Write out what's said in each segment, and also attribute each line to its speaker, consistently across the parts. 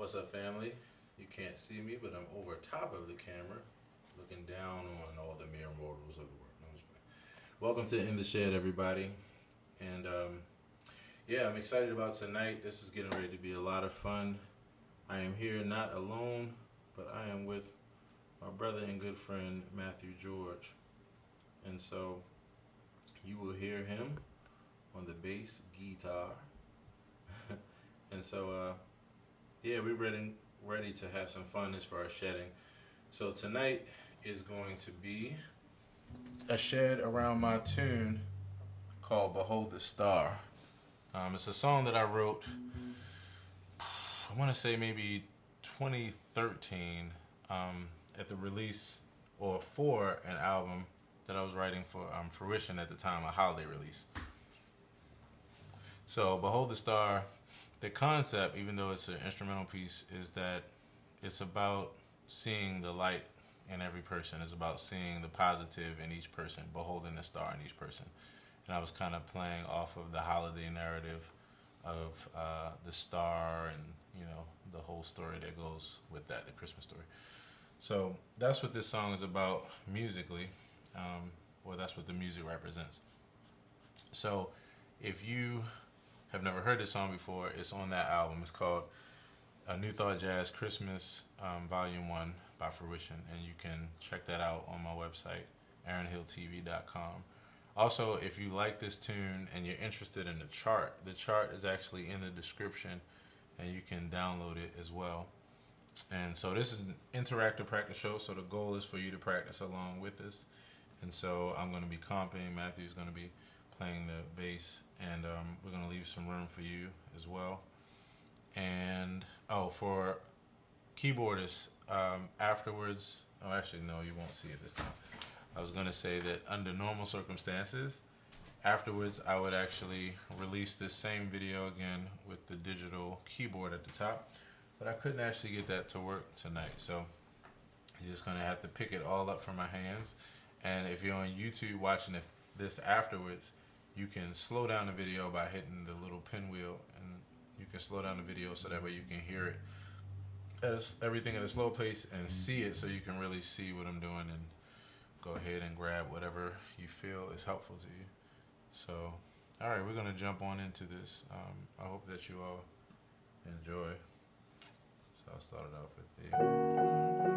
Speaker 1: What's up, family? You can't see me, but I'm over top of the camera, looking down on all the mere mortals of the world. No, I'm just playing. Welcome to In the Shed, everybody. And yeah, I'm excited about tonight. This is getting ready to be a lot of fun. I am here not alone, but I am with my brother and good friend, Matthew George. And so you will hear him on the bass guitar. And so, yeah, we're ready to have some fun as far as shedding. So tonight is going to be a shed around my tune called Behold the Star. It's a song that I wrote, I want to say maybe 2013, at the release or for an album that I was writing for Fruition at the time, a holiday release. So Behold the Star, the concept, even though it's an instrumental piece, is that it's about seeing the light in every person. It's about seeing the positive in each person, beholding the star in each person. And I was kind of playing off of the holiday narrative of the star and, you know, the whole story that goes with that, the Christmas story. So that's what this song is about musically, or that's what the music represents. So if you have never heard this song before, it's on that album. It's called A New Thought Jazz Christmas Volume 1 by Fruition, and you can check that out on my website, aaronhilltv.com. Also, if you like this tune and you're interested in the chart is actually in the description, and you can download it as well. And so this is an interactive practice show, so the goal is for you to practice along with us. And so I'm going to be comping, Matthew's going to be playing the bass, and we're going to leave some room for you as well. And for keyboardists, afterwards, actually no, you won't see it this time. I was going to say that under normal circumstances, afterwards I would actually release this same video again with the digital keyboard at the top, but I couldn't actually get that to work tonight, so you're just going to have to pick it all up from my hands. And if you're on YouTube watching this afterwards, you can slow down the video by hitting the little pinwheel, and you can slow down the video so that way you can hear it, everything at a slow pace, and see it so you can really see what I'm doing, and go ahead and grab whatever you feel is helpful to you. So, all right, we're going to jump on into this. I hope that you all enjoy. So I'll start it off with the...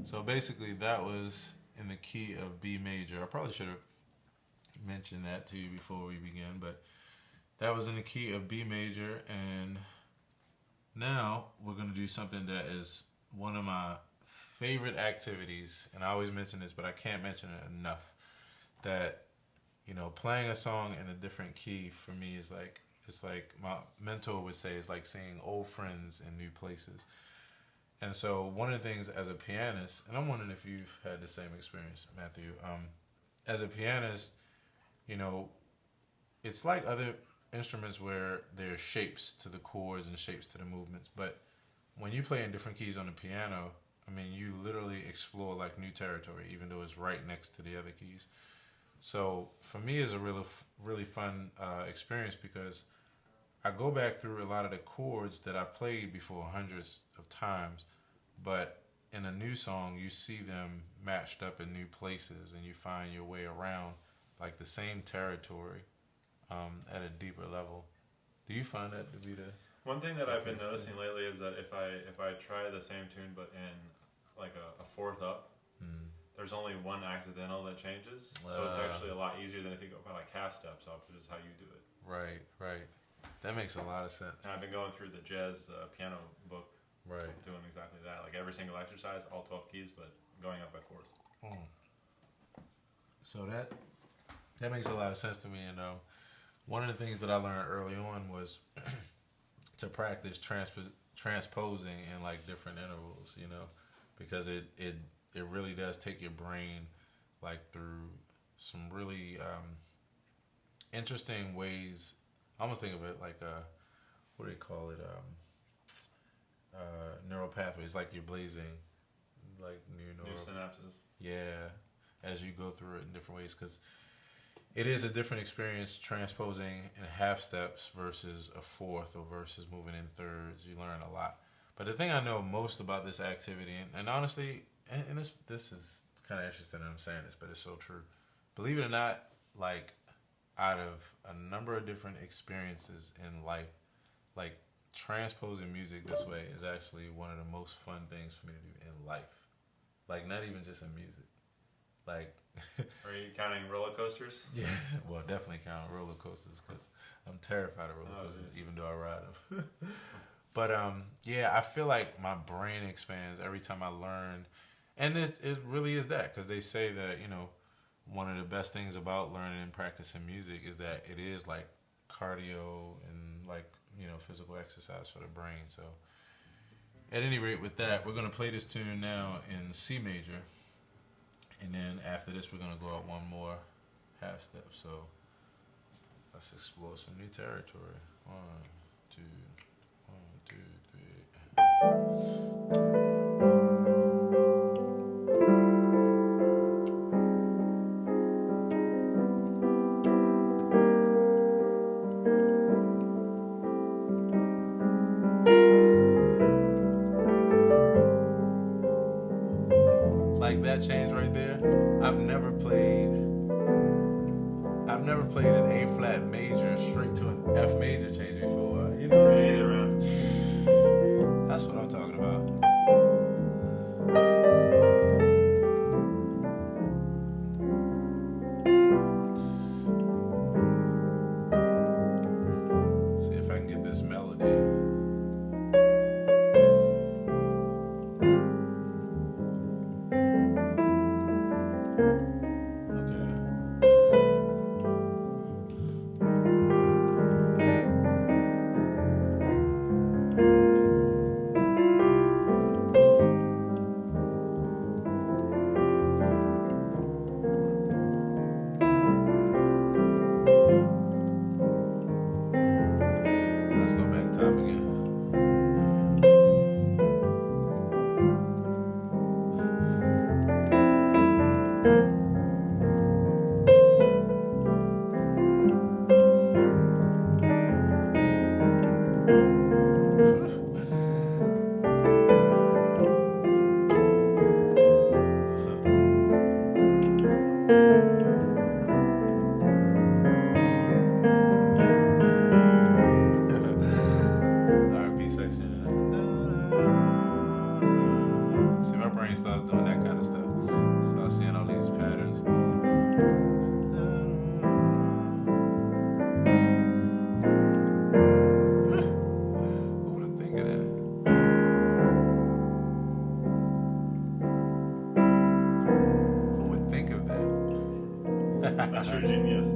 Speaker 1: So basically, that was in the key of B major. I probably should have mentioned that to you before we begin, but that was in the key of B major. And now we're going to do something that is one of my favorite activities. And I always mention this, but I can't mention it enough. That, playing a song in a different key for me is like, it's like my mentor would say, it's like seeing old friends in new places. And so one of the things as a pianist, and I'm wondering if you've had the same experience, Matthew, as a pianist, it's like other instruments where there's shapes to the chords and shapes to the movements. But when you play in different keys on the piano, I mean, you literally explore like new territory, even though it's right next to the other keys. So for me, it's a really fun experience because I go back through a lot of the chords that I played before hundreds of times, but in a new song, you see them matched up in new places, and you find your way around like the same territory at a deeper level. Do you find that to be the
Speaker 2: one thing that I've been noticing lately is that if I try the same tune but in like a fourth up, there's only one accidental that changes, so it's actually a lot easier than if you go by like half steps up, which is how you do it.
Speaker 1: Right. That makes a lot of sense.
Speaker 2: And I've been going through the jazz piano book,
Speaker 1: right,
Speaker 2: doing exactly that. Like every single exercise, all 12 keys, but going up by fourths.
Speaker 1: So that makes a lot of sense to me. And one of the things that I learned early on was to practice transposing in like different intervals, because it really does take your brain like through some really interesting ways. I almost think of it like what do they call it? Neural pathways, like you're blazing like new
Speaker 2: synapses.
Speaker 1: Yeah, as you go through it in different ways, because it is a different experience transposing in half steps versus a fourth or versus moving in thirds. You learn a lot. But the thing I know most about this activity, and honestly, and this is kind of interesting that I'm saying this, but it's so true. Believe it or not, like out of a number of different experiences in life, like transposing music this way is actually one of the most fun things for me to do in life. Like not even just in music. Like,
Speaker 2: are you counting roller coasters?
Speaker 1: Yeah, well, definitely counting roller coasters because I'm terrified of roller coasters, even though I ride them. But yeah, I feel like my brain expands every time I learn, and it really is that, because they say that one of the best things about learning and practicing music is that it is like cardio and like physical exercise for the brain. So at any rate, with that, we're gonna play this tune now in C major. And then after this, we're going to go out one more half step. So let's explore some new territory. 1, 2, 1, 2, 3. Like that change right there. I've never played an A flat major straight to an F major change before.
Speaker 2: Me either.
Speaker 1: That's what I'm talking about. See if I can get this melody. doing that kind of stuff. Start seeing all these patterns. Who would think of that? Who would think of that?
Speaker 2: That's your genius.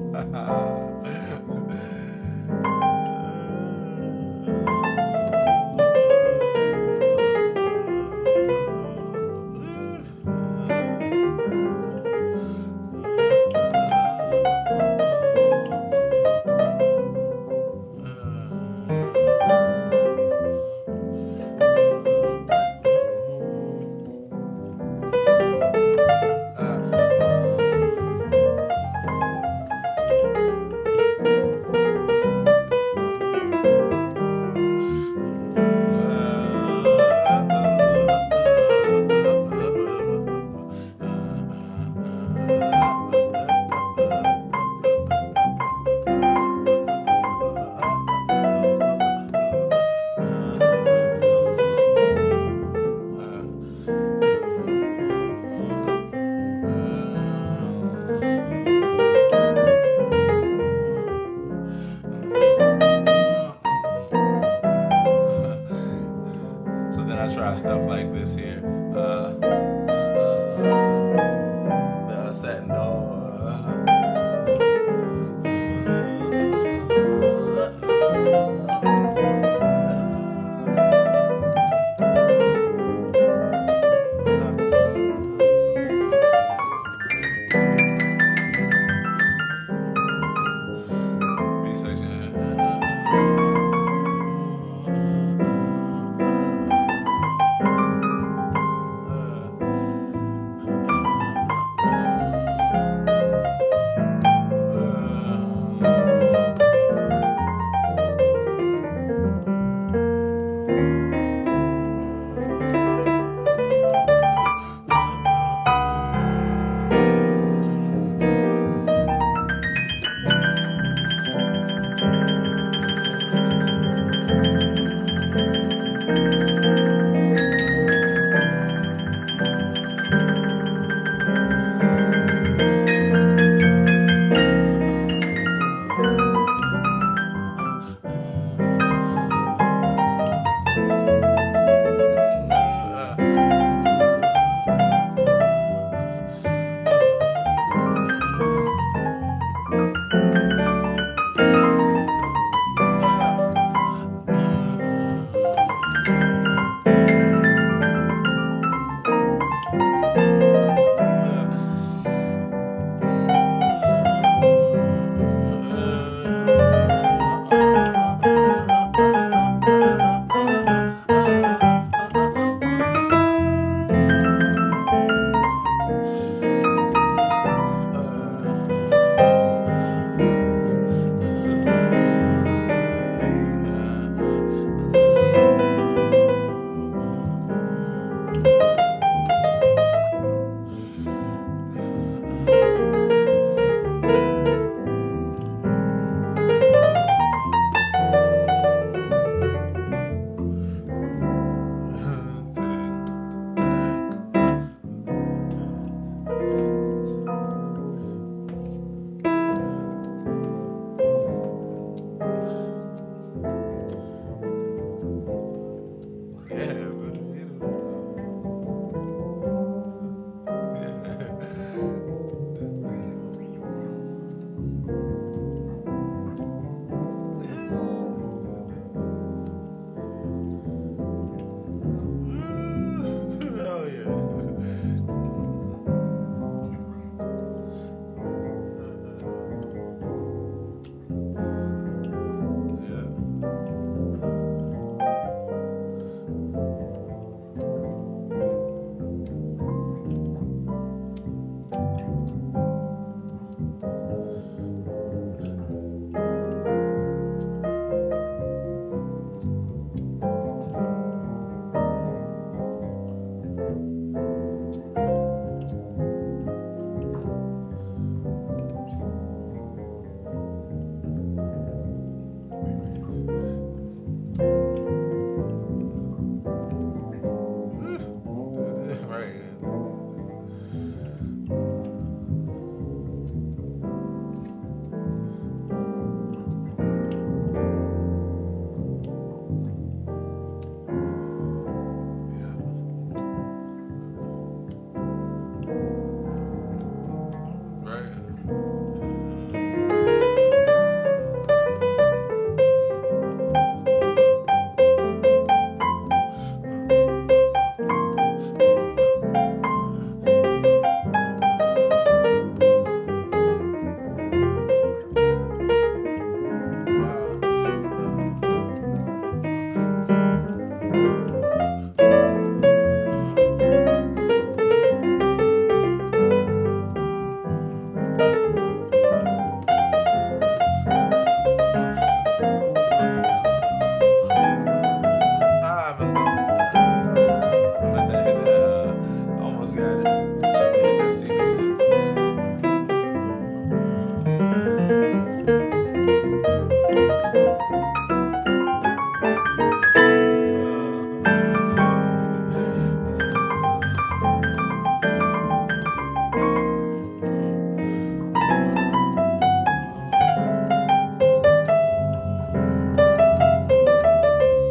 Speaker 1: That C major.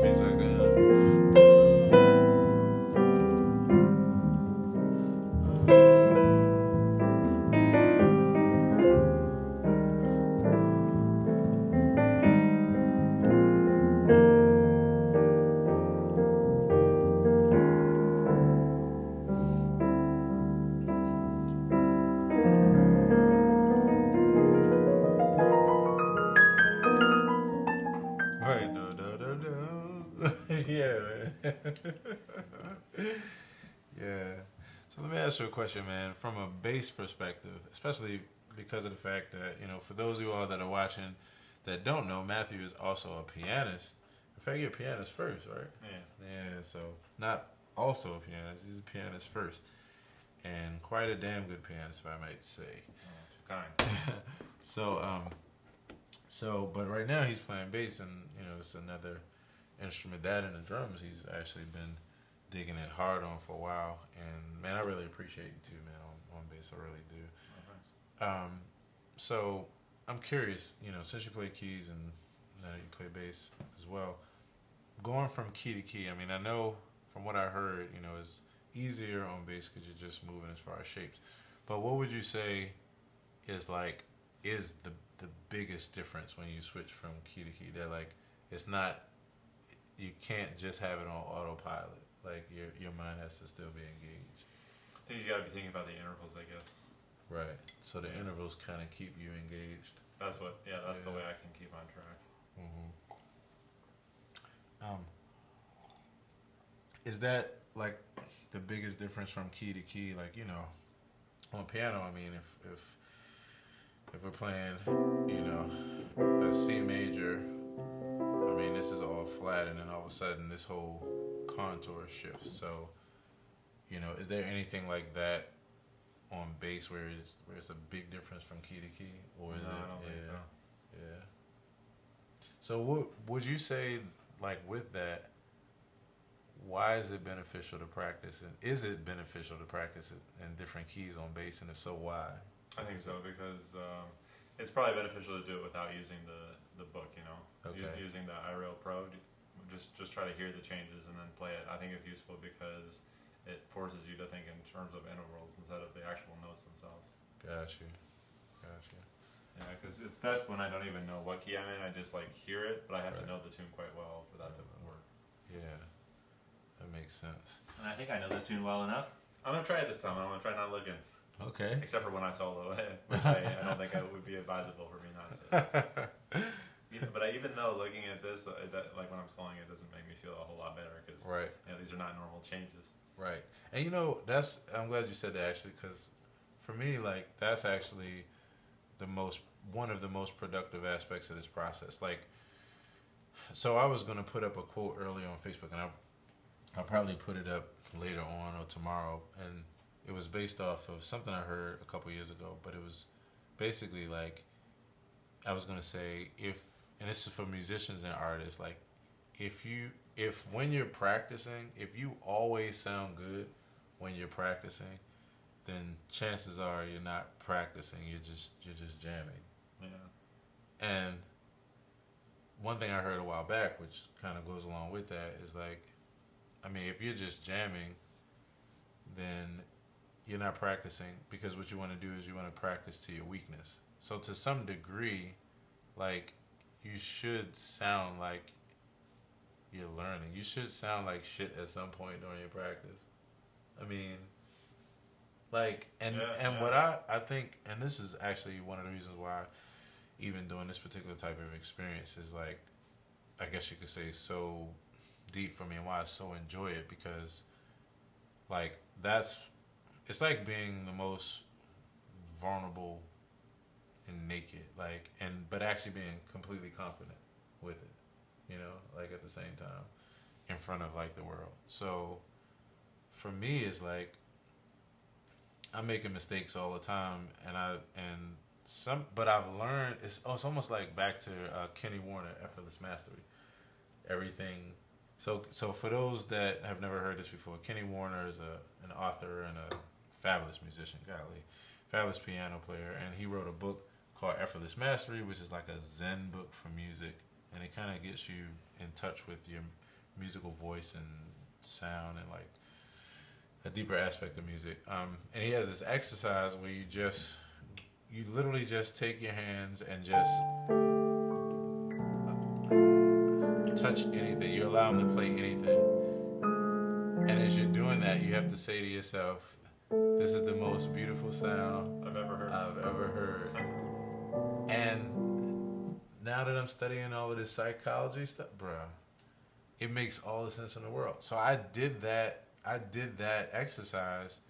Speaker 1: Things like right, no. Yeah, man. Yeah. So let me ask you a question, man. From a bass perspective, especially because of the fact that, for those of you all that are watching that don't know, Matthew is also a pianist. In fact, you're a pianist first, right?
Speaker 2: Yeah.
Speaker 1: Yeah, so not also a pianist, he's a pianist first. And quite a damn good pianist, if I might say.
Speaker 2: Oh, too kind.
Speaker 1: But right now he's playing bass, and it's another instrument. That and the drums, he's actually been digging it hard on for a while. And man, I really appreciate you too, man, on bass. I really do.
Speaker 2: Oh, thanks.
Speaker 1: So I'm curious, since you play keys and now you play bass as well, going from key to key. I mean, I know from what I heard, it's easier on bass because you're just moving as far as shapes. But what would you say is the biggest difference when you switch from key to key? That it's not, you can't just have it on autopilot. Like your mind has to still be engaged.
Speaker 2: I think you got to be thinking about the intervals, I guess.
Speaker 1: Right. So the intervals kind of keep you engaged.
Speaker 2: That's the way I can keep on track.
Speaker 1: Mm-hmm. Is that like the biggest difference from key to key? Like, on piano, I mean, if we're playing, a C major, I mean, this is all flat, and then all of a sudden this whole contour shifts. So, is there anything like that on bass where it's a big difference from key to key, or is
Speaker 2: No,
Speaker 1: it?
Speaker 2: I don't think so.
Speaker 1: Yeah. So, what would you say, like with that? Why is it beneficial to practice? And is it beneficial to practice it in different keys on bass? And if so, why?
Speaker 2: I think so because it's probably beneficial to do it without using the book.
Speaker 1: Okay.
Speaker 2: Using the iRail Pro, just try to hear the changes and then play it. I think it's useful because it forces you to think in terms of intervals instead of the actual notes themselves.
Speaker 1: Gotcha.
Speaker 2: Yeah, because it's best when I don't even know what key I'm in. I just hear it, but I have to
Speaker 1: Right.
Speaker 2: know the tune quite well for that to work.
Speaker 1: Yeah, that makes sense.
Speaker 2: And I think I know this tune well enough. I'm gonna try it this time. I'm gonna try not looking.
Speaker 1: Okay.
Speaker 2: Except for when I solo, which I don't think it would be advisable for me not to. But even though looking at this, like when I'm soloing, it doesn't make me feel a whole lot better because
Speaker 1: Right.
Speaker 2: these are not normal changes.
Speaker 1: Right. And I'm glad you said that actually, because for me, that's actually one of the most productive aspects of this process. So I was gonna put up a quote earlier on Facebook, and I'll probably put it up later on or tomorrow, and it was based off of something I heard a couple years ago, but it was basically I was gonna say, and this is for musicians and artists, if when you're practicing, if you always sound good when you're practicing, then chances are you're not practicing, you're just jamming.
Speaker 2: Yeah.
Speaker 1: And one thing I heard a while back, which kind of goes along with that, is if you're just jamming, then you're not practicing, because what you want to do is you want to practice to your weakness. So to some degree, you should sound like you're learning. You should sound like shit at some point during your practice. I mean, what I think, and this is actually one of the reasons why even doing this particular type of experience is I guess you could say so deep for me, and why I so enjoy it, because it's like being the most vulnerable and naked, but actually being completely confident with it, at the same time, in front of the world. So for me, it's I'm making mistakes all the time, but I've learned it's almost like back to Kenny Warner, Effortless Mastery. Everything. So for those that have never heard this before, Kenny Warner is an author and a fabulous musician, fabulous piano player, and he wrote a book called Effortless Mastery, which is like a Zen book for music, and it kind of gets you in touch with your musical voice and sound and like a deeper aspect of music. And he has this exercise where you literally just take your hands and just touch anything. You allow them to play anything. And as you're doing that, you have to say to yourself, this is the most beautiful sound
Speaker 2: I've ever
Speaker 1: heard. And now that I'm studying all of this psychology stuff, bro, it makes all the sense in the world. So I did that exercise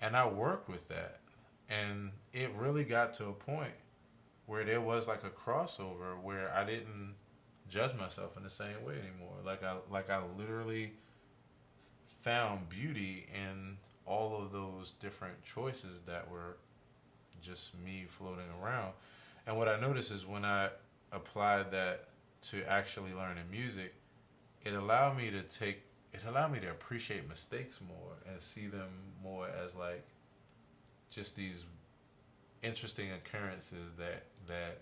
Speaker 1: and I worked with that. And it really got to a point where there was like a crossover where I didn't judge myself in the same way anymore. Like I literally found beauty in all of those different choices that were just me floating around. And what I noticed is when I applied that to actually learning music, it allowed me to appreciate mistakes more and see them more as like just these interesting occurrences that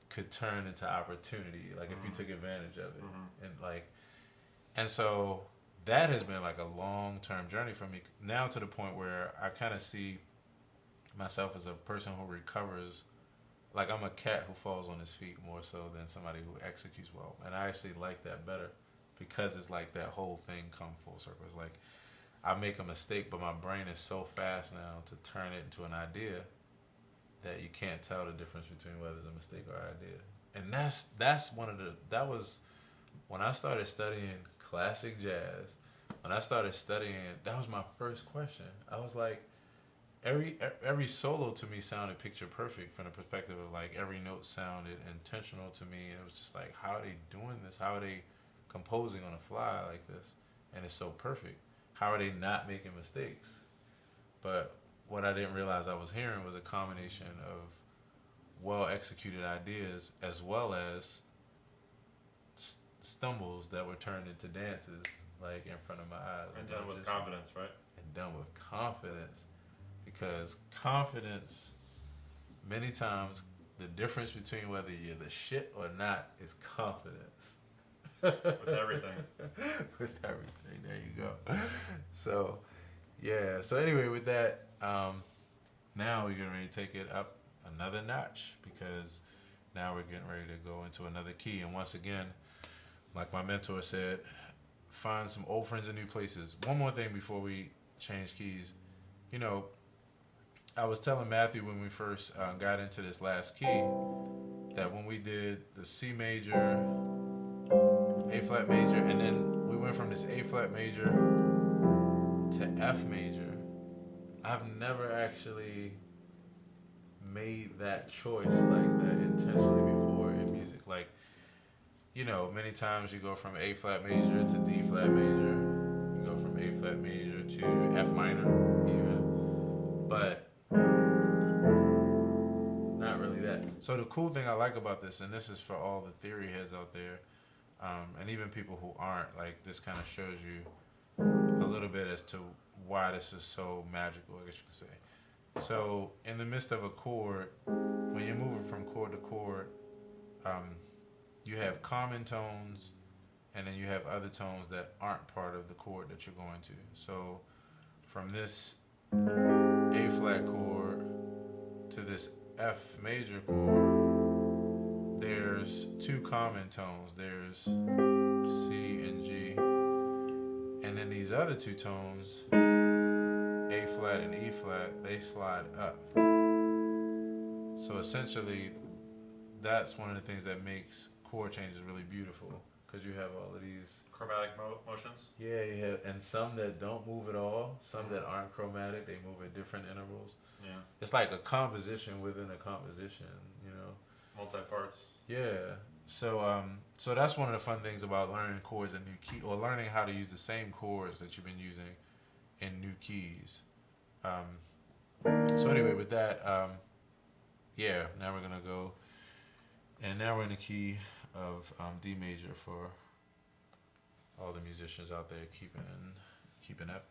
Speaker 1: could turn into opportunity, like if you took advantage of it. And so that has been like a long-term journey for me now, to the point where I kind of see myself as a person who recovers. Like I'm a cat who falls on his feet more so than somebody who executes well, and I actually like that better because it's like that whole thing come full circle. It's like I make a mistake, but my brain is so fast now to turn it into an idea that you can't tell the difference between whether it's a mistake or idea. And that was when I started studying classic jazz. When I started studying, that was my first question. I was like, every solo to me sounded picture perfect from the perspective of like every note sounded intentional to me, and it was just like, how are they doing this? How are they composing on the fly like this? And it's so perfect. How are they not making mistakes? But what I didn't realize I was hearing was a combination of well-executed ideas as well as stumbles that were turned into dances, like in front of my eyes.
Speaker 2: And done with confidence, right?
Speaker 1: And done with confidence. Because confidence, many times, the difference between whether you're the shit or not is confidence.
Speaker 2: With everything.
Speaker 1: With everything. There you go. So, yeah. So anyway, with that, now we're getting ready to take it up another notch, because now we're getting ready to go into another key. And once again, like my mentor said, find some old friends in new places. One more thing before we change keys. You know, I was telling Matthew when we first got into this last key that when we did the C major, A flat major, and then we went from this A flat major to F major, I've never actually made that choice like that intentionally before in music. Like, you know, many times you go from A flat major to D flat major, you go from A flat major to F minor even, but not really that. So the cool thing I like about this, and this is for all the theory heads out there, and even people who aren't, like, this kind of shows you a little bit as to why this is so magical, I guess you could say. So in the midst of a chord, when you're moving from chord to chord, you have common tones, and then you have other tones that aren't part of the chord that you're going to. So from this A flat chord to this F major chord, there's two common tones. There's C and G. And then these other two tones, A flat and E flat, they slide up. So essentially, that's one of the things that makes chord changes really beautiful, because you have all of these
Speaker 2: chromatic motions.
Speaker 1: Yeah, you have, and some that don't move at all, some that aren't chromatic, they move at different intervals.
Speaker 2: Yeah,
Speaker 1: it's like a composition within a composition, you know,
Speaker 2: multi-parts.
Speaker 1: Yeah. So so that's one of the fun things about learning chords in new key, or learning how to use the same chords that you've been using in new keys. So anyway, with that, yeah, now we're gonna go, and now we're in the key of D major for all the musicians out there keeping up.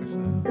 Speaker 1: favorite sounds.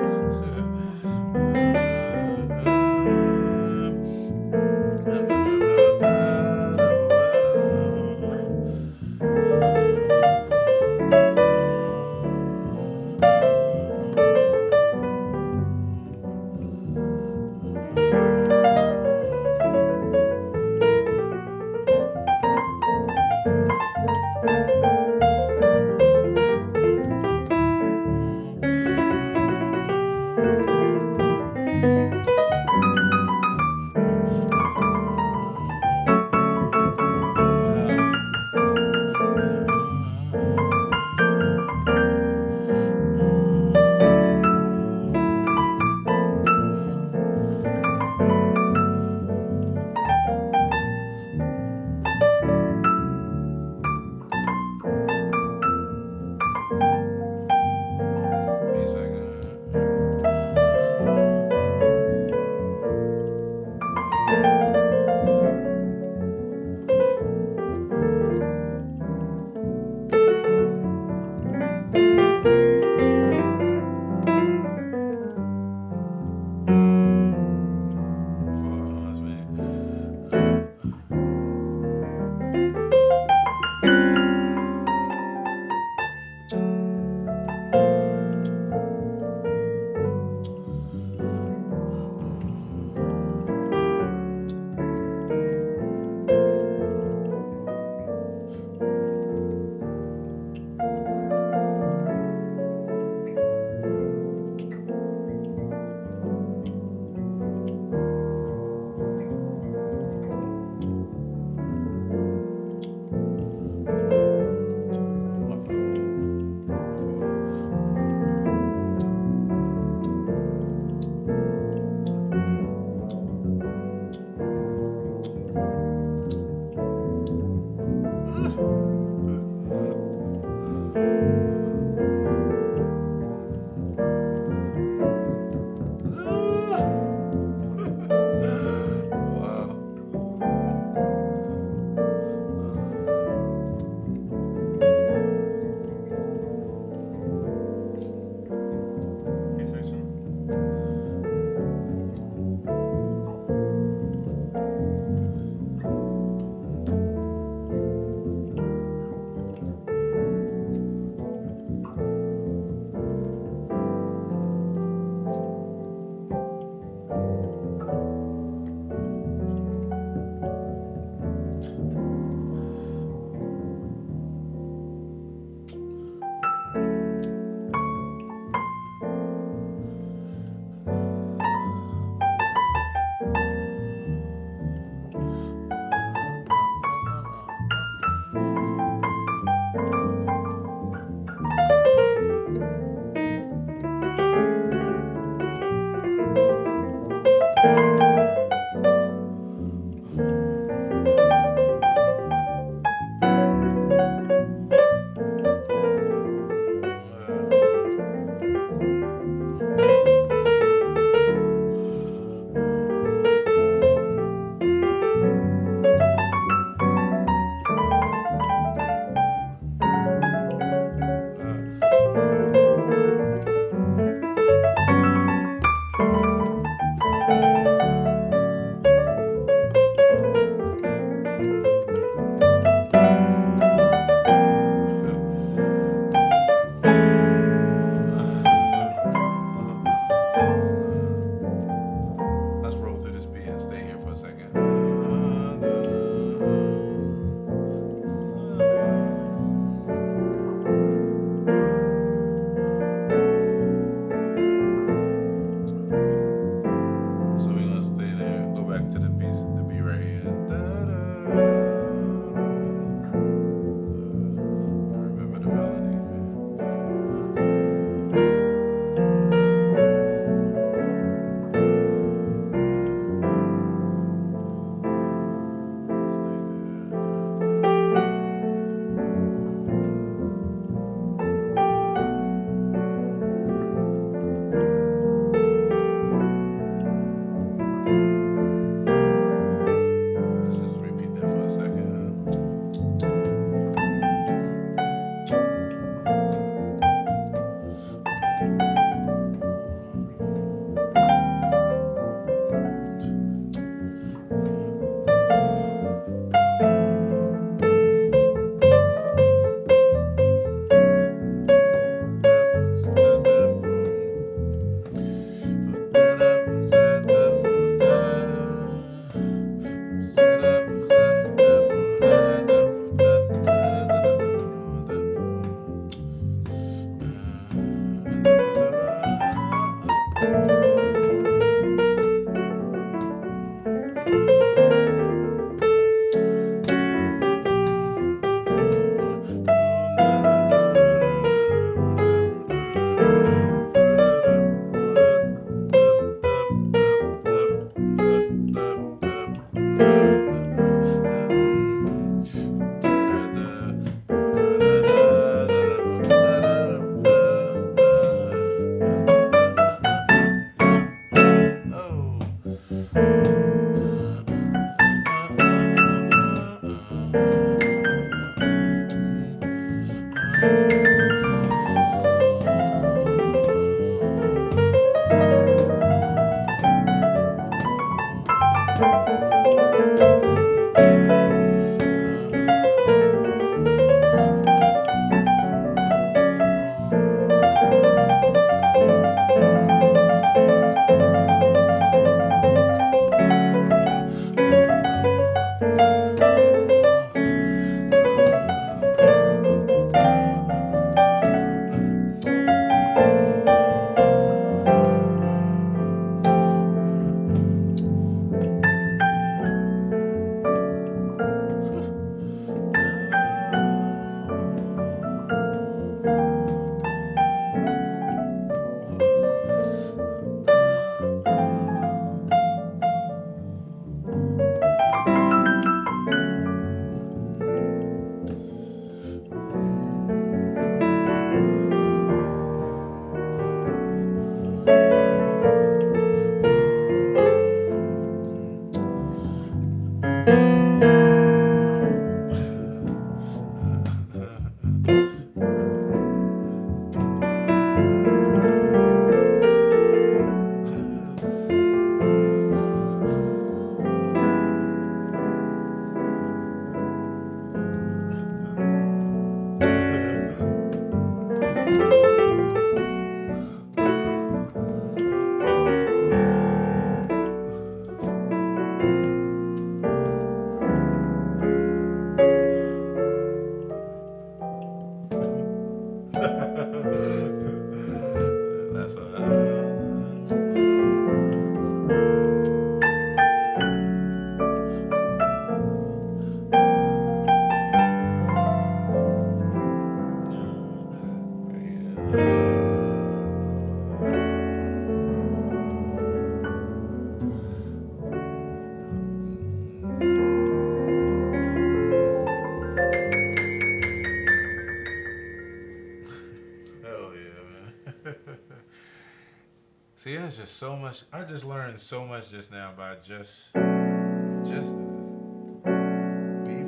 Speaker 1: See, there's just so much. I just learned so much just now by just B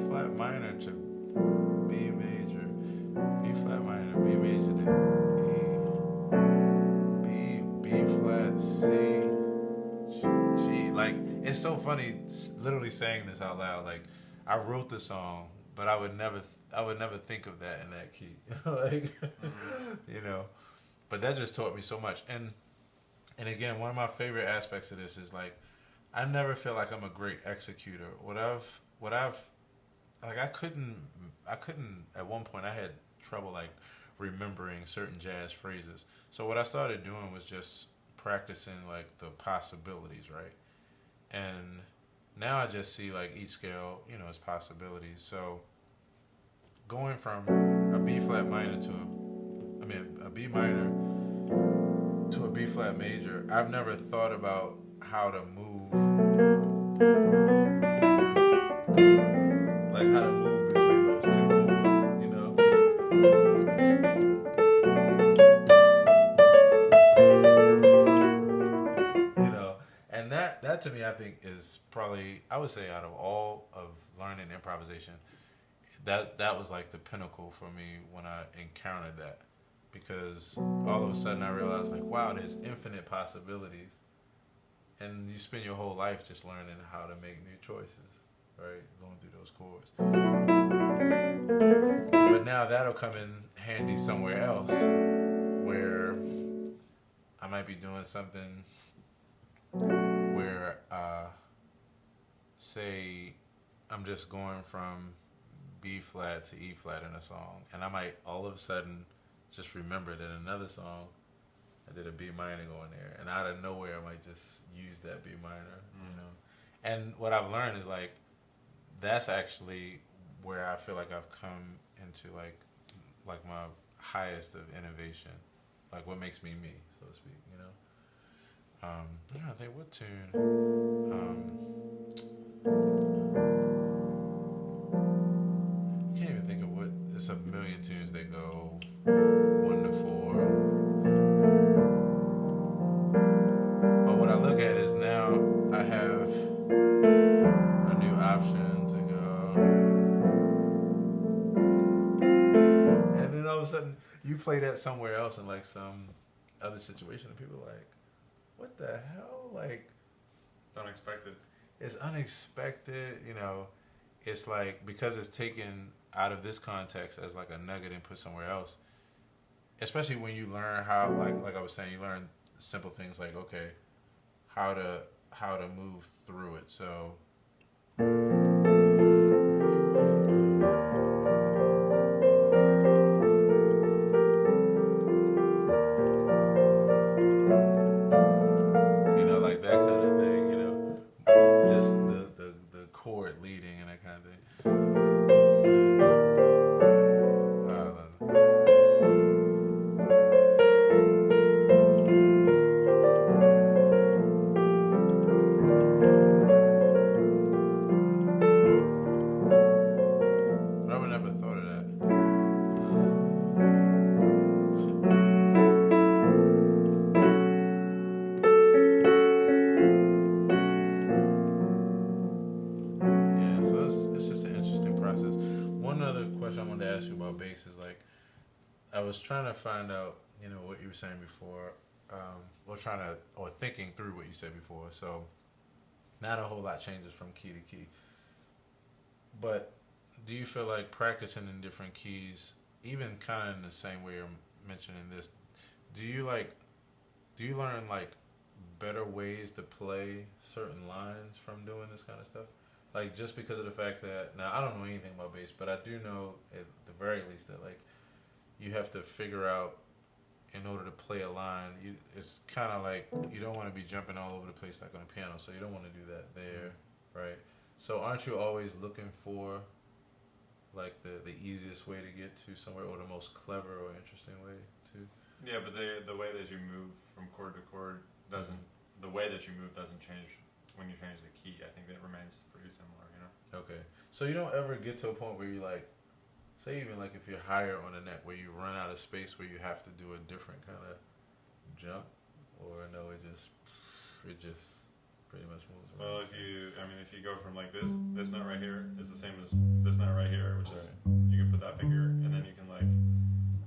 Speaker 1: flat minor to B major, B flat minor to B major to E, B flat C, G. Like, it's so funny literally saying this out loud. Like, I wrote the song, but I would never think of that in that key. Like, you know. But that just taught me so much. And again, one of my favorite aspects of this is like, I never feel like I'm a great executor. I couldn't at one point I had trouble like remembering certain jazz phrases. So what I started doing was just practicing like the possibilities, right? And now I just see like each scale, you know, as possibilities. So going from a B flat minor to a B minor to a B flat major, I've never thought about how to move, like how to move between those two chords, you know. You know, and that to me, I think is probably, I would say, out of all of learning improvisation, that was like the pinnacle for me when I encountered that. Because all of a sudden I realized, like, wow, there's infinite possibilities. And you spend your whole life just learning how to make new choices, right? Going through those chords. But now that'll come in handy somewhere else where I might be doing something where, say, I'm just going from B flat to E flat in a song. And I might all of a sudden just remember that another song I did a B minor going there, and out of nowhere I might just use that B minor, you know. And what I've learned is like that's actually where I feel like I've come into like my highest of innovation, like what makes me me, so to speak, you know. I'm trying to think what tune. I can't even think of what. There's a million tunes that go 1 to 4. But what I look at is now I have a new option to go. And then all of a sudden you play that somewhere else in like some other situation and people are like, what the hell? Like,
Speaker 2: Unexpected.
Speaker 1: It's unexpected, you know. It's like, because it's taken out of this context as like a nugget and put somewhere else. Especially when you learn how, like I was saying, you learn simple things like, okay, how to move through it. So you know, like that kind of thing, you know. Just the chord leading and that kind of thing. Is like, I was trying to find out, you know, what you were saying before, or thinking through what you said before. So, not a whole lot changes from key to key. But do you feel like practicing in different keys, even kind of in the same way you're mentioning this, do you learn like better ways to play certain lines from doing this kind of stuff? Like, just because of the fact that, now I don't know anything about bass, but I do know at the very least that like you have to figure out, in order to play a line, it's kind of like you don't want to be jumping all over the place like on a piano, so you don't want to do that there, right? So aren't you always looking for like the easiest way to get to somewhere, or the most clever or interesting way to?
Speaker 2: Yeah, but the way that you move from chord to chord doesn't, the way that you move doesn't change when you change the key. I think that remains pretty similar, you know?
Speaker 1: Okay. So you don't ever get to a point where you like, say even like if you're higher on the neck, where you run out of space, where you have to do a different kind of know it just pretty much moves around.
Speaker 2: Well, if you go from like this note right here is the same as this note right here, which is you can put that finger and then you can like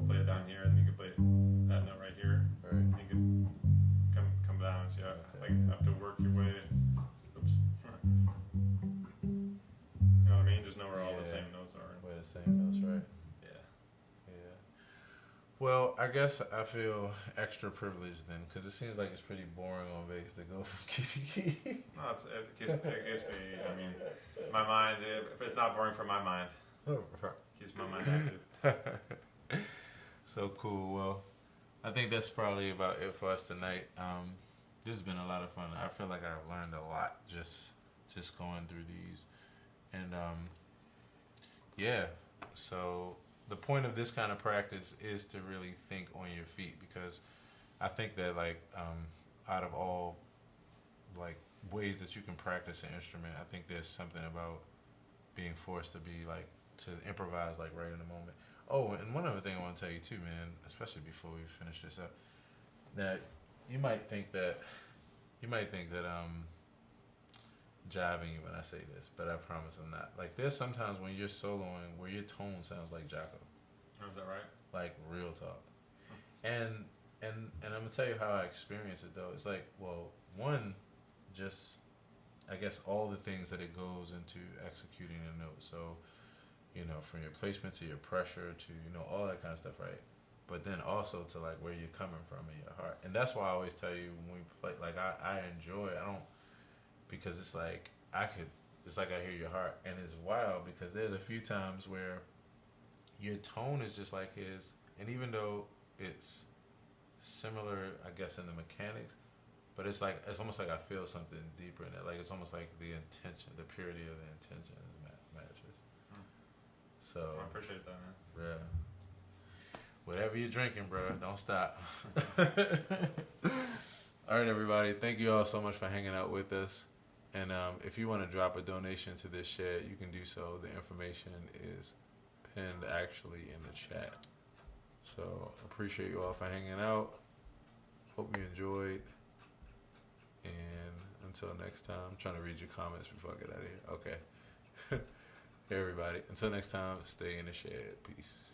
Speaker 2: play it down here, and then you can play that note right here.
Speaker 1: Right.
Speaker 2: You can come down. So you like have to work your way. Oops. You know what I mean? Just know where all the same notes are.
Speaker 1: Where the same notes, right? Yeah. Well, I guess I feel extra privileged then, because it seems like it's pretty boring on bass to go from key to key.
Speaker 2: No, it keeps me. I mean, my mind. If it's not boring for my mind, keeps my mind active.
Speaker 1: So cool. Well, I think that's probably about it for us tonight. This has been a lot of fun. I feel like I've learned a lot just going through these, and yeah. So the point of this kind of practice is to really think on your feet, because I think that like out of all like ways that you can practice an instrument, I think there's something about being forced to be like to improvise like right in the moment. Oh, and one other thing I want to tell you too, man, especially before we finish this up, that you might think that I'm jiving you when I say this, but I promise I'm not. Like there's sometimes when you're soloing where your tone sounds like Jocko.
Speaker 2: Oh, is that right?
Speaker 1: Like real talk. And I'm gonna tell you how I experience it though. It's like, well, one, just I guess all the things that it goes into executing a note. So, you know, from your placement to your pressure to, you know, all that kind of stuff, right? But then also to like where you're coming from in your heart. And that's why I always tell you when we play, like I enjoy it. I don't, because it's like it's like I hear your heart. And it's wild because there's a few times where your tone is just like his, and even though it's similar, I guess, in the mechanics, but it's like it's almost like I feel something deeper in it. Like it's almost like the intention, the purity of the intention matches. So
Speaker 2: I appreciate that, man.
Speaker 1: Yeah. Whatever you're drinking, bro, don't stop. All right, everybody. Thank you all so much for hanging out with us. And if you want to drop a donation to this shed, you can do so. The information is pinned actually in the chat. So appreciate you all for hanging out. Hope you enjoyed. And until next time, I'm trying to read your comments before I get out of here. Okay. Hey, everybody. Until next time, stay in the shed. Peace.